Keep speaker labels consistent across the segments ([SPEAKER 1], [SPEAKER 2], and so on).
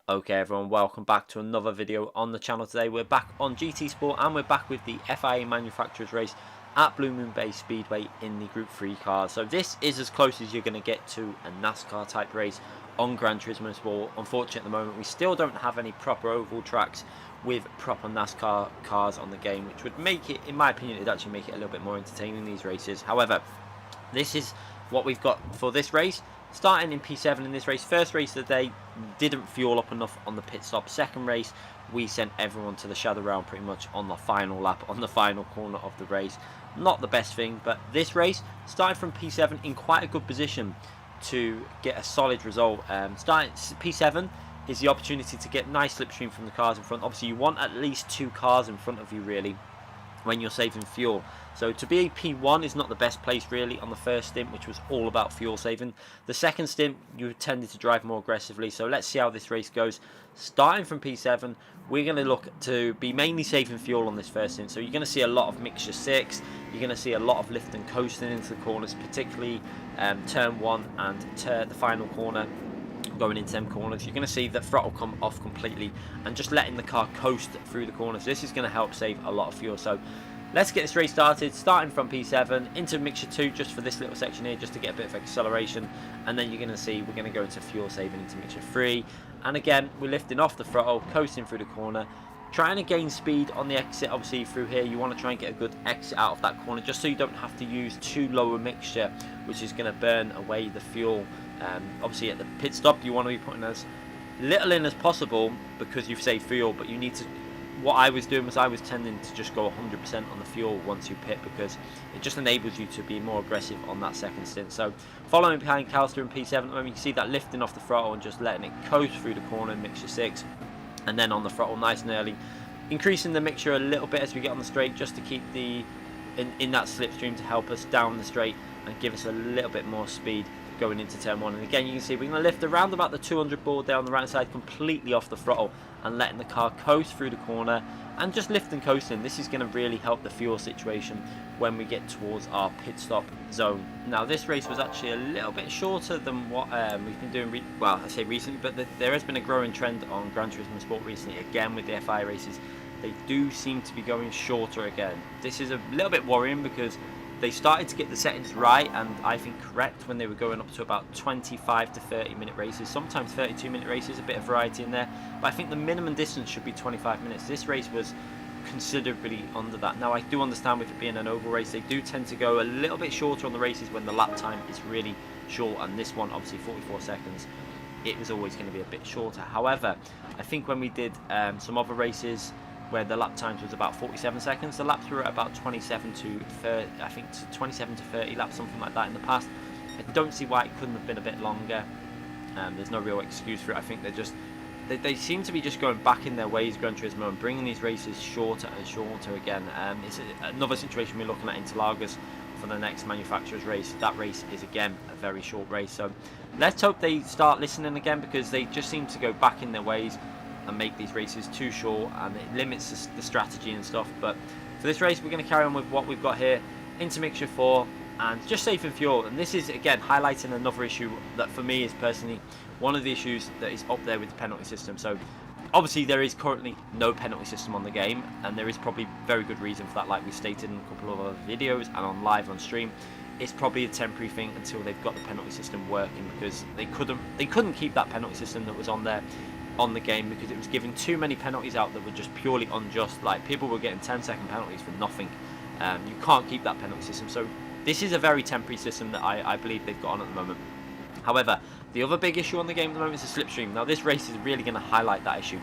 [SPEAKER 1] Okay everyone, welcome back to another video on the channel. Today we're back on GT Sport and we're back with the FIA manufacturers race at Blue Moon Bay Speedway in the Group 3 cars. So this is as close as you're going to get to a NASCAR type race on Gran Turismo Sport. Unfortunately at the moment we still don't have any proper oval tracks with proper NASCAR cars on the game, which would make it, in my opinion, it'd actually make it a little bit more entertaining, these races. However, this is what we've got for this race. Starting in P7 in this race, first race of the day, didn't fuel up enough on the pit stop. Second race, we sent everyone to the shadow round pretty much on the final lap, on the final corner of the race. Not the best thing, but this race started from P7 in quite a good position to get a solid result. Starting P7 is the opportunity to get nice slipstream from the cars in front. Obviously, you want at least 2 cars in front of you, really, when you're saving fuel. So to be a P1 is not the best place really on the first stint, which was all about fuel saving. The second stint you tended to drive more aggressively, so let's see how this race goes. Starting from P7, we're going to look to be mainly saving fuel on this first stint. So you're going to see a lot of mixture 6, you're going to see a lot of lift and coasting into the corners, particularly turn 1 and the final corner. Going into them corners, you're going to see the throttle come off completely and just letting the car coast through the corners. This is going to help save a lot of fuel. So let's get this race started, starting from P7 into mixture 2 just for this little section here, just to get a bit of acceleration, and then you're going to see we're going to go into fuel saving into mixture 3, and again we're lifting off the throttle, coasting through the corner, trying to gain speed on the exit. Obviously through here you want to try and get a good exit out of that corner, just so you don't have to use too low a mixture, which is going to burn away the fuel. Obviously at the pit stop you want to be putting as little in as possible because you've saved fuel, but you need to, what I was doing was I was tending to just go 100% on the fuel once you pit, because it just enables you to be more aggressive on that second stint. So following behind Calster in P7 at the moment, you can see that lifting off the throttle and just letting it coast through the corner in mixture 6, and then on the throttle nice and early, increasing the mixture a little bit as we get on the straight, just to keep the in that slipstream to help us down the straight and give us a little bit more speed going into turn 1. And again you can see we're going to lift around about the 200 board there on the right side, completely off the throttle and letting the car coast through the corner and just lift and coasting. This is going to really help the fuel situation when we get towards our pit stop zone. Now this race was actually a little bit shorter than what we've been doing, well I say recently, but there has been a growing trend on Gran Turismo Sport recently, again with the FIA races. They do seem to be going shorter again. This is a little bit worrying because they started to get the settings right and I think correct when they were going up to about 25 to 30 minute races, sometimes 32 minute races, a bit of variety in there, but I think the minimum distance should be 25 minutes. This race was considerably under that. Now I do understand with it being an oval race, they do tend to go a little bit shorter on the races when the lap time is really short, and this one obviously 44 seconds, it was always going to be a bit shorter. However, I think when we did some other races where the lap times was about 47 seconds, the laps were at about 27 to 30, I think to 27 to 30 laps, something like that in the past. I don't see why it couldn't have been a bit longer. There's no real excuse for it. I think they're just, they seem to be just going back in their ways, Gran Turismo, and bringing these races shorter and shorter again. It's another situation we're looking at Interlagos for the next manufacturer's race. That race is again a very short race, so let's hope they start listening again, because they just seem to go back in their ways and make these races too short, and it limits the strategy and stuff. But for this race we're going to carry on with what we've got here into mixture 4 and just saving fuel. And this is again highlighting another issue that for me is personally one of the issues that is up there with the penalty system. So obviously there is currently no penalty system on the game, and there is probably very good reason for that, like we stated in a couple of other videos and on live on stream. It's probably a temporary thing until they've got the penalty system working, because they couldn't keep that penalty system that was on there on the game, because it was giving too many penalties out that were just purely unjust. Like people were getting 10-second penalties for nothing. You can't keep that penalty system, so this is a very temporary system that I believe they've got on at the moment. However, the other big issue on the game at the moment is the slipstream. Now this race is really going to highlight that issue.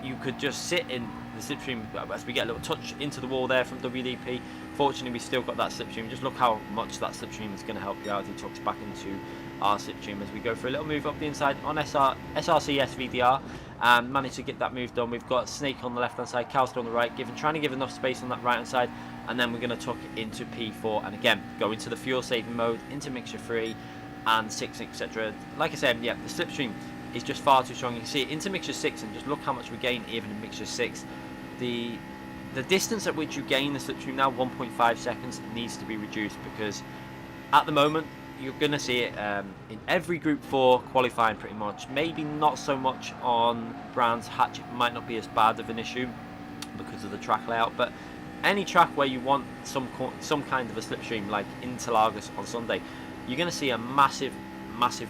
[SPEAKER 1] You could just sit in the slipstream as we get a little touch into the wall there from WDP. Fortunately we still got that slipstream. Just look how much that slipstream is going to help you out as he tucks back into our slipstream as we go for a little move up the inside on SRC SVDR, and managed to get that move done. We've got Snake on the left hand side, Calster on the right, trying to give enough space on that right hand side, and then we're going to tuck into P4 and again go into the fuel saving mode, into mixture 3 and 6, etc. Like I said, yeah, the slipstream is just far too strong. You can see it into mixture 6 and just look how much we gain even in mixture 6. The distance at which you gain the slipstream now, 1.5 seconds, needs to be reduced, because at the moment you're going to see it in every Group 4 qualifying pretty much. Maybe not so much on Brands Hatch, it might not be as bad of an issue because of the track layout, but any track where you want some kind of a slipstream, like Interlagos on Sunday, you're going to see a massive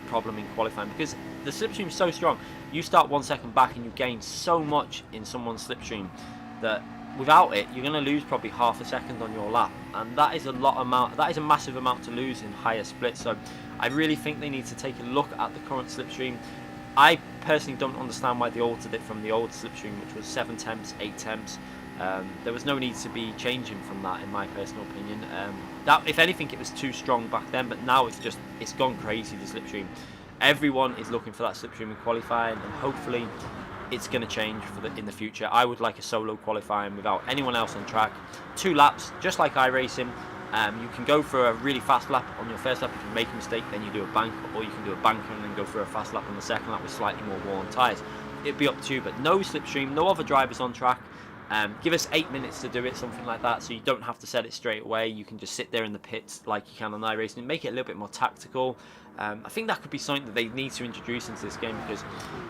[SPEAKER 1] problem in qualifying because the slipstream is so strong. You start 1 second back and you gain so much in someone's slipstream that without it you're going to lose probably half a second on your lap, and that is a massive amount to lose in higher splits. So I really think they need to take a look at the current slipstream. I personally don't understand why they altered it from the old slipstream, which was 7 temps, 8 temps. There was no need to be changing from that, in my personal opinion. That, if anything, it was too strong back then, but now it's gone crazy, the slipstream. Everyone is looking for that slipstream in qualifying, and hopefully it's going to change in the future. I would like a solo qualifying without anyone else on track. 2 laps, just like iRacing. You can go for a really fast lap on your first lap. If you make a mistake, then you do a bank, or you can do a banker and then go for a fast lap on the second lap with slightly more worn tyres. It'd be up to you, but no slipstream, no other drivers on track. Give us 8 minutes to do it, something like that, so you don't have to set it straight away. You can just sit there in the pits like you can on iRacing and make it a little bit more tactical. I think that could be something that they need to introduce into this game, because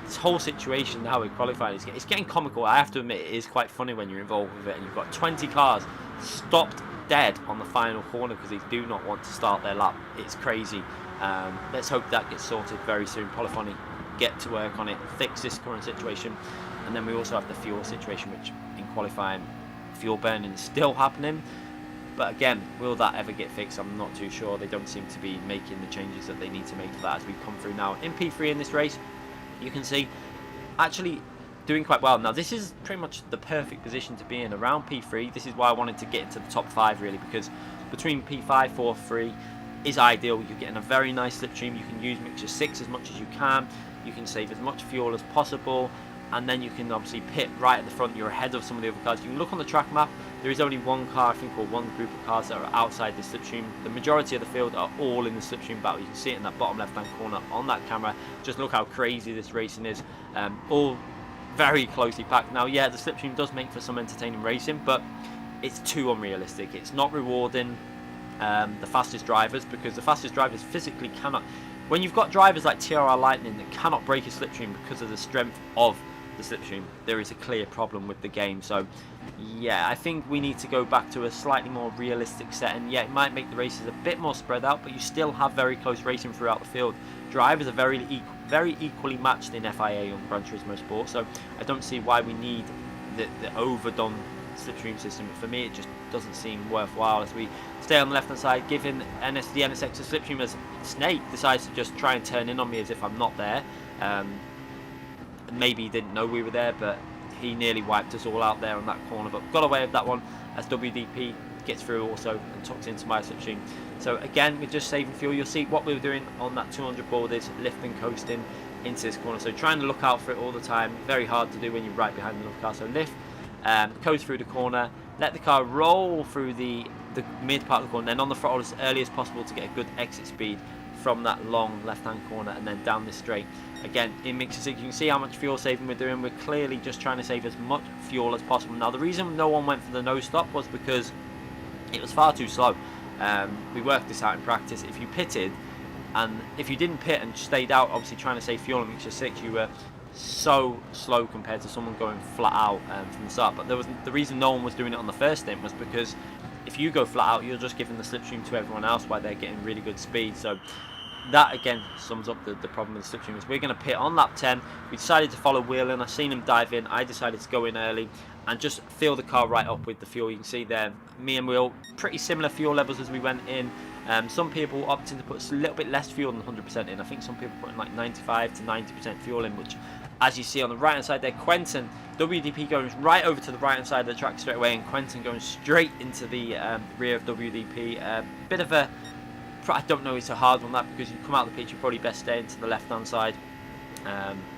[SPEAKER 1] this whole situation now with qualifying it's getting comical. I have to admit, it is quite funny when you're involved with it and you've got 20 cars stopped dead on the final corner because they do not want to start their lap. It's crazy. Let's hope that gets sorted very soon. Polyphony get to work on it, fix this current situation. And then we also have the fuel situation, which in qualifying, fuel burning is still happening. But again, will that ever get fixed? I'm not too sure. They don't seem to be making the changes that they need to make for that as we come through now. In P3 in this race, you can see actually doing quite well. Now, this is pretty much the perfect position to be in around P3. This is why I wanted to get into the top 5 really, because between P5, 4, 3 is ideal. You're getting a very nice slipstream. You can use mixture 6 as much as you can. You can save as much fuel as possible. And then you can obviously pit right at the front. You're ahead of some of the other cars. You can look on the track map. There is only one car, I think, or one group of cars that are outside the slipstream. The majority of the field are all in the slipstream battle. You can see it in that bottom left-hand corner on that camera. Just look how crazy this racing is. All very closely packed. Now, yeah, the slipstream does make for some entertaining racing, but it's too unrealistic. It's not rewarding the fastest drivers, because the fastest drivers physically cannot. When you've got drivers like TRR Lightning that cannot break a slipstream because of the strength of the slipstream, there is a clear problem with the game. So yeah, I think we need to go back to a slightly more realistic setting. Yeah, it might make the races a bit more spread out, but you still have very close racing throughout the field. Drivers are very equally matched in FIA on Gran Turismo Sport, so I don't see why we need the overdone slipstream system. For me, it just doesn't seem worthwhile. As we stay on the left hand side, giving the NSX a slipstream, as Snake decides to just try and turn in on me as if I'm not there. Maybe he didn't know we were there, but he nearly wiped us all out there on that corner, but got away with that one as WDP gets through also and tucks into my slipstream. So again, we're just saving fuel. You'll see what we were doing on that 200 board is lifting, coasting into this corner, so trying to look out for it all the time. Very hard to do when you're right behind another car. So lift, coast through the corner, let the car roll through the mid part of the corner, and then on the throttle as early as possible to get a good exit speed from that long left-hand corner, and then down this straight. Again, in mixer 6, you can see how much fuel saving we're doing. We're clearly just trying to save as much fuel as possible. Now, the reason no one went for the no stop was because it was far too slow. We worked this out in practice. If you pitted, and if you didn't pit and stayed out, obviously trying to save fuel in mixer 6, you were so slow compared to someone going flat out from the start. But the reason no one was doing it on the first stint was because if you go flat out, you're just giving the slipstream to everyone else while they're getting really good speed. So that again sums up the problem with the slipstream. Is we're going to pit on lap 10. We decided to follow Wheeling. I seen him dive in. I decided to go in early and just fill the car right up with the fuel. You can see there, me and Will, pretty similar fuel levels as we went in. Some people opted to put a little bit less fuel than 100% in. I think some people putting like 95 to 90% fuel in, which, as you see on the right hand side there, Quentin, WDP going right over to the right hand side of the track straight away, and Quentin going straight into the rear of WDP. Bit of a, I don't know, it's a hard one that, because you come out of the pitch, you're probably best staying to the left hand side,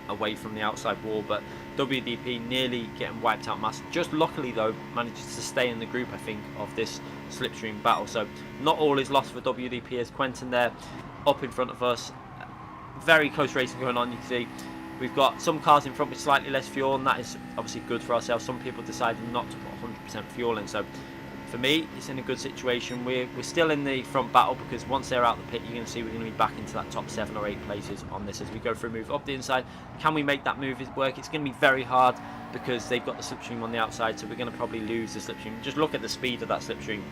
[SPEAKER 1] away from the outside wall. But WDP nearly getting wiped out massive. Just luckily though, manages to stay in the group, I think, of this slipstream battle. So not all is lost for WDP, as Quentin there up in front of us. Very close racing going on. You can see we've got some cars in front with slightly less fuel, and that is obviously good for ourselves. Some people decided not to put 100% fuel in, so for me, it's in a good situation. We're still in the front battle, because once they're out the pit, you're going to see we're going to be back into that top 7 or 8 places on this as we go for a move up the inside. Can we make that move work? It's going to be very hard, because they've got the slipstream on the outside, so we're going to probably lose the slipstream. Just look at the speed of that slipstream.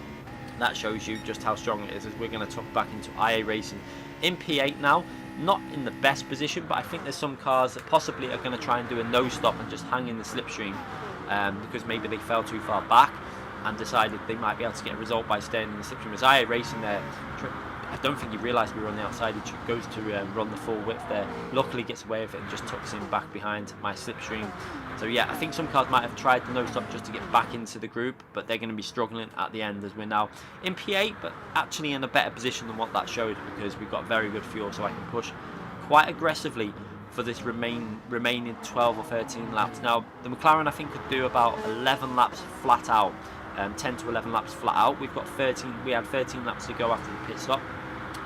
[SPEAKER 1] That shows you just how strong it is, as we're going to tuck back into IA racing in P8 now. Not in the best position, but I think there's some cars that possibly are going to try and do a no stop and just hang in the slipstream, because maybe they fell too far back and decided they might be able to get a result by staying in the slipstream. As IA racing there, I don't think he realised we were on the outside. He goes to run the full width there. Luckily gets away with it and just tucks in back behind my slipstream. So yeah, I think some cars might have tried the no stop just to get back into the group, but they're going to be struggling at the end, as we're now in P8, but actually in a better position than what that showed, because we've got very good fuel, so I can push quite aggressively for this remaining 12 or 13 laps. Now the McLaren, I think, could do about 11 laps flat out. 10 to 11 laps flat out. We had 13 laps to go after the pit stop.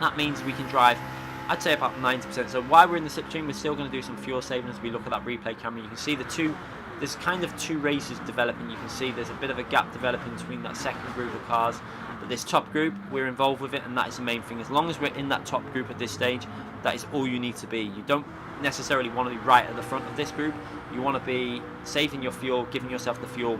[SPEAKER 1] That means we can drive, I'd say, about 90%. So while we're in the slipstream, we're still going to do some fuel saving. As we look at that replay camera, you can see there's kind of two races developing. You can see there's a bit of a gap developing between that second group of cars, but this top group, we're involved with it, and that is the main thing. As long as we're in that top group at this stage, that is all you need to be. You don't necessarily want to be right at the front of this group. You want to be saving your fuel, giving yourself the fuel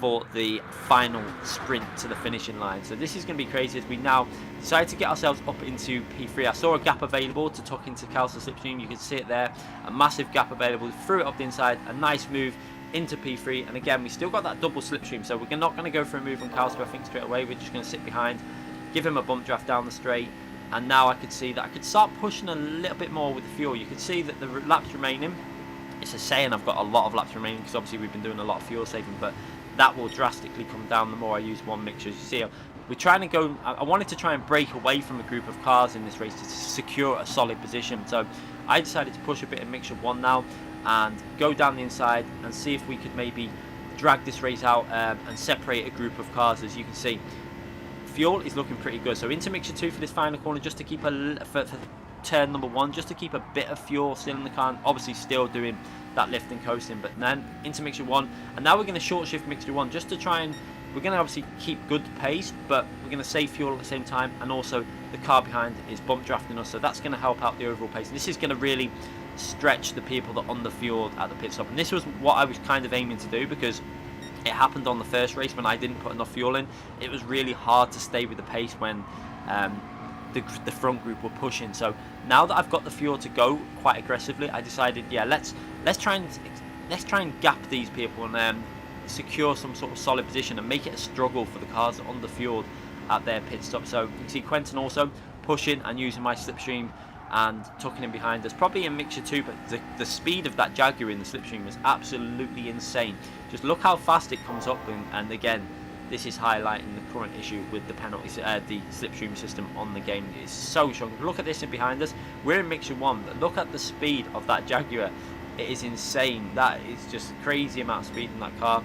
[SPEAKER 1] for the final sprint to the finishing line. So this is going to be crazy, as we now decide to get ourselves up into P3. I saw a gap available to tuck into Cal's slipstream. You can see it there, a massive gap available. Threw it up the inside, a nice move into P3, and again we still got that double slipstream, so we're not going to go for a move on Cal's, I think, straight away. We're just going to sit behind, give him a bump draft down the straight, and now I could see that I could start pushing a little bit more with the fuel. You can see that the laps remaining, it's a saying I've got a lot of laps remaining, because obviously we've been doing a lot of fuel saving, but that will drastically come down the more I use one mixture. As you see, we're trying to go, I wanted to try and break away from a group of cars in this race to secure a solid position. So I decided to push a bit of mixture 1 now and go down the inside and see if we could maybe drag this race out and separate a group of cars. As you can see, fuel is looking pretty good. So into mixture 2 for this final corner, just to keep for turn number 1, just to keep a bit of fuel still in the car, and obviously still doing that lift and coasting. But then into mixture 1, and now we're going to short shift mixture 1 just to try and, we're going to obviously keep good pace, but we're going to save fuel at the same time, and also the car behind is bump drafting us, so that's going to help out the overall pace. And this is going to really stretch the people that underfueled at the pit stop, and this was what I was kind of aiming to do, because it happened on the first race when I didn't put enough fuel in. It was really hard to stay with the pace when the front group were pushing. So now that I've got the fuel to go quite aggressively, I decided, yeah, let's try and gap these people and secure some sort of solid position and make it a struggle for the cars that underfueled at their pit stop. So you can see Quentin also pushing and using my slipstream and tucking in behind us, probably in mixture 2, but the speed of that Jaguar in the slipstream was absolutely insane. Just look how fast it comes up, and again, this is highlighting the current issue with the penalties, the slipstream system on the game. It's so strong. Look at this in behind us. We're in mixture 1, but look at the speed of that Jaguar. It is insane. That is just a crazy amount of speed in that car.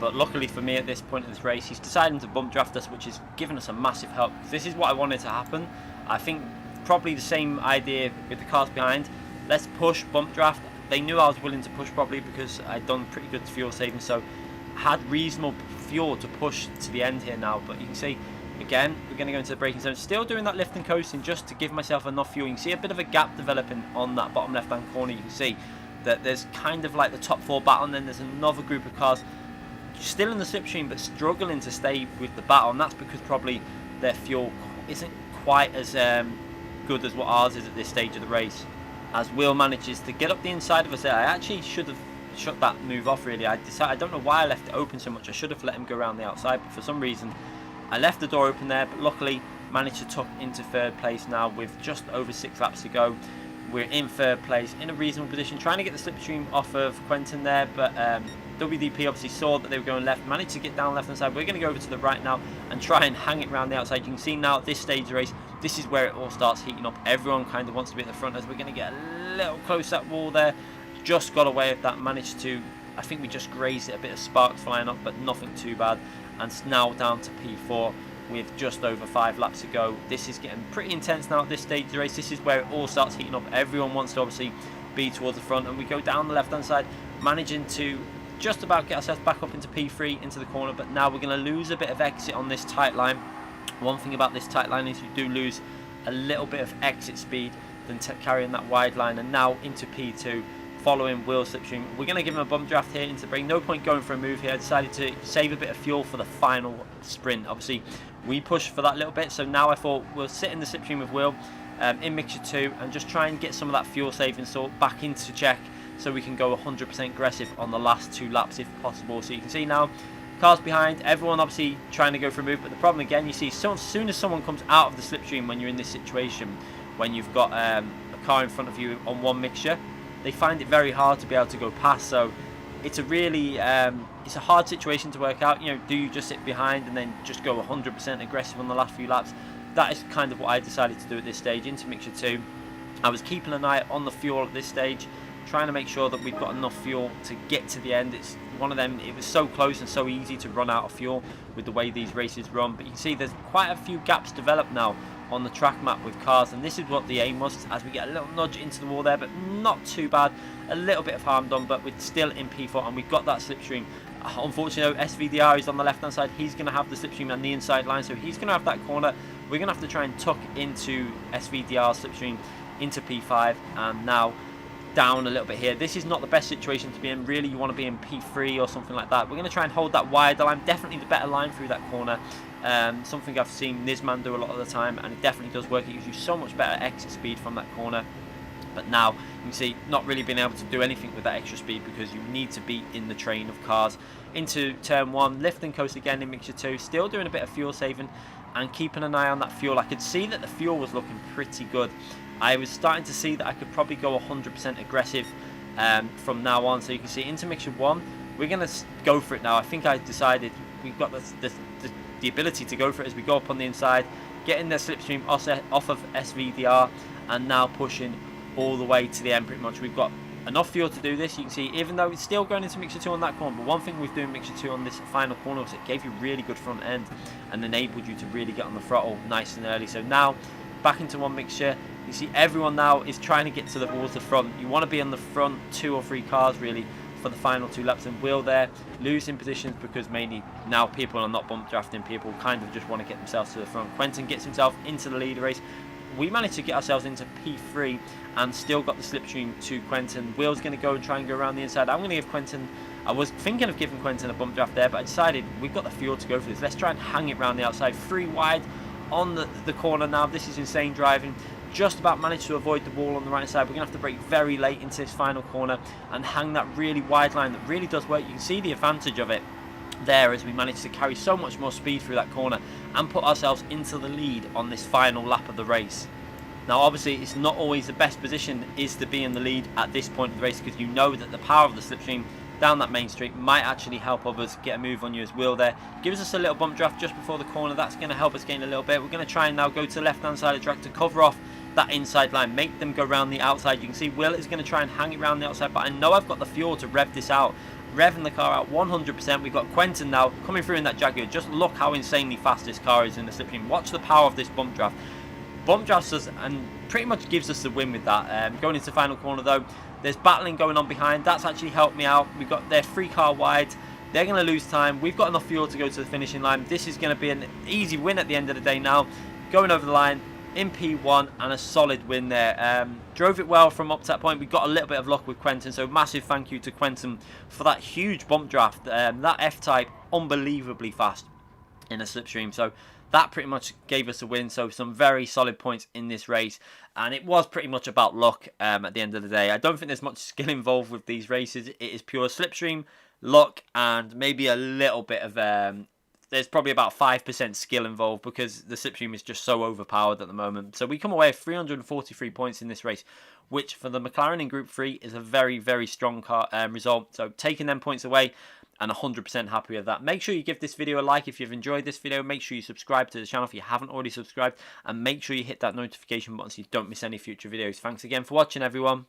[SPEAKER 1] But luckily for me at this point in this race, he's deciding to bump draft us, which has given us a massive help. This is what I wanted to happen. I think probably the same idea with the cars behind. Let's push, bump draft. They knew I was willing to push, probably because I'd done pretty good fuel saving, so I had reasonable fuel to push to the end here now. But you can see, again, we're going to go into the braking zone, still doing that lift and coasting just to give myself enough fuel. You can see a bit of a gap developing on that bottom left hand corner. You can see that there's kind of like the top 4 battle, and then there's another group of cars still in the slipstream but struggling to stay with the battle, and that's because probably their fuel isn't quite as good as what ours is at this stage of the race. As Will manages to get up the inside of us there, I actually should have shut that move off really. I don't know why I left it open so much. I should have let him go around the outside, but for some reason I left the door open there. But luckily managed to tuck into 3rd place now with just over 6 laps to go. We're in 3rd place in a reasonable position, trying to get the slipstream off of Quentin there, but WDP obviously saw that they were going left, managed to get down left hand side. We're going to go over to the right now and try and hang it around the outside. You can see now at this stage of the race, this is where it all starts heating up. Everyone kind of wants to be at the front, as we're going to get a little close to that wall there. Just got away with that, managed to, I think we just grazed it, a bit of sparks flying up, but nothing too bad. And it's now down to P4 with just over 5 laps to go. This is getting pretty intense now at this stage of the race. This is where it all starts heating up. Everyone wants to obviously be towards the front, and we go down the left hand side, managing to just about get ourselves back up into P3 into the corner, but now we're going to lose a bit of exit on this tight line. One thing about this tight line is you do lose a little bit of exit speed than carrying that wide line, and now into P2 following Will's slipstream. We're going to give him a bump draft here into the brake. No point going for a move here. I decided to save a bit of fuel for the final sprint. Obviously we pushed for that little bit, so now I thought we'll sit in the slipstream with Will in mixture 2 and just try and get some of that fuel saving sort back into check, so we can go 100% aggressive on the last 2 laps if possible. So you can see now cars behind, everyone obviously trying to go for a move, but the problem again, you see, so as soon as someone comes out of the slipstream when you're in this situation, when you've got a car in front of you on one mixture, they find it very hard to be able to go past. So it's a really it's a hard situation to work out. You know, do you just sit behind and then just go 100% aggressive on the last few laps? That is kind of what I decided to do at this stage into mixture 2. I was keeping an eye on the fuel at this stage, trying to make sure that we've got enough fuel to get to the end. It's one of them, it was so close and so easy to run out of fuel with the way these races run, but you can see there's quite a few gaps developed now on the track map with cars, and this is what the aim was, as we get a little nudge into the wall there, but not too bad. A little bit of harm done, but we're still in P4 and we've got that slipstream. Unfortunately, SVDR is on the left hand side. He's going to have the slipstream on the inside line, so he's going to have that corner. We're going to have to try and tuck into SVDR slipstream into P5, and now down a little bit here. This is not the best situation to be in. Really, you want to be in P3 or something like that. We're going to try and hold that wider line, definitely the better line through that corner. Something I've seen Nisman do a lot of the time, and it definitely does work. It gives you so much better exit speed from that corner. But now you can see not really being able to do anything with that extra speed because you need to be in the train of cars. Into turn 1, lift and coast again in mixture 2, still doing a bit of fuel saving and keeping an eye on that fuel. I could see that the fuel was looking pretty good. I was starting to see that I could probably go 100% aggressive from now on. So you can see into mixture 1, we're going to go for it now. I think I decided we've got the ability to go for it as we go up on the inside, getting the slipstream off of SVDR, and now pushing all the way to the end pretty much. We've got enough fuel to do this. You can see, even though it's still going into mixture 2 on that corner, but one thing with doing mixture 2 on this final corner was it gave you really good front end and enabled you to really get on the throttle nice and early. So now back into one mixture. You see everyone now is trying to get towards the front. You want to be on the front 2 or 3 cars really for the final 2 laps, and Will there losing positions because mainly now people are not bump drafting. People kind of just want to get themselves to the front. Quentin gets himself into the leader race. We managed to get ourselves into P3 and still got the slipstream to Quentin. Will's going to go and try and go around the inside. I'm going to give Quentin, I was thinking of giving Quentin a bump draft there, but I decided we've got the fuel to go for this. Let's try and hang it around the outside. 3 wide on the corner now. This is insane driving. Just about managed to avoid the wall on the right side. We're going to have to brake very late into this final corner and hang that really wide line that really does work. You can see the advantage of it there as we managed to carry so much more speed through that corner and put ourselves into the lead on this final lap of the race. Now obviously it's not always the best position is to be in the lead at this point of the race, because you know that the power of the slipstream down that main street might actually help others get a move on you as Will there. Gives us a little bump draft just before the corner. That's going to help us gain a little bit. We're going to try and now go to the left hand side of the track to cover off that inside line, make them go around the outside. You can see Will is going to try and hang it around the outside, but I know I've got the fuel to rev this out. Revving the car out 100%. We've got Quentin now coming through in that Jaguar. Just look how insanely fast this car is in the slipstream. Watch the power of this bump draft. Bump drafts us and pretty much gives us the win with that. Going into the final corner though, there's battling going on behind. That's actually helped me out. We've got their 3 car wide. They're going to lose time. We've got enough fuel to go to the finishing line. This is going to be an easy win at the end of the day now. Going over the line in P1 and a solid win there. Drove it well from up to that point. We got a little bit of luck with Quentin, so massive thank you to Quentin for that huge bump draft. That F-Type unbelievably fast in a slipstream, so that pretty much gave us a win. So some very solid points in this race, and it was pretty much about luck at the end of the day. I don't think there's much skill involved with these races. It is pure slipstream, luck, and maybe a little bit of there's probably about 5% skill involved because the slipstream is just so overpowered at the moment. So we come away with 343 points in this race, which for the McLaren in Group 3 is a very, very strong result. So taking them points away, and 100% happy with that. Make sure you give this video a like if you've enjoyed this video. Make sure you subscribe to the channel if you haven't already subscribed, and make sure you hit that notification button so you don't miss any future videos. Thanks again for watching, everyone.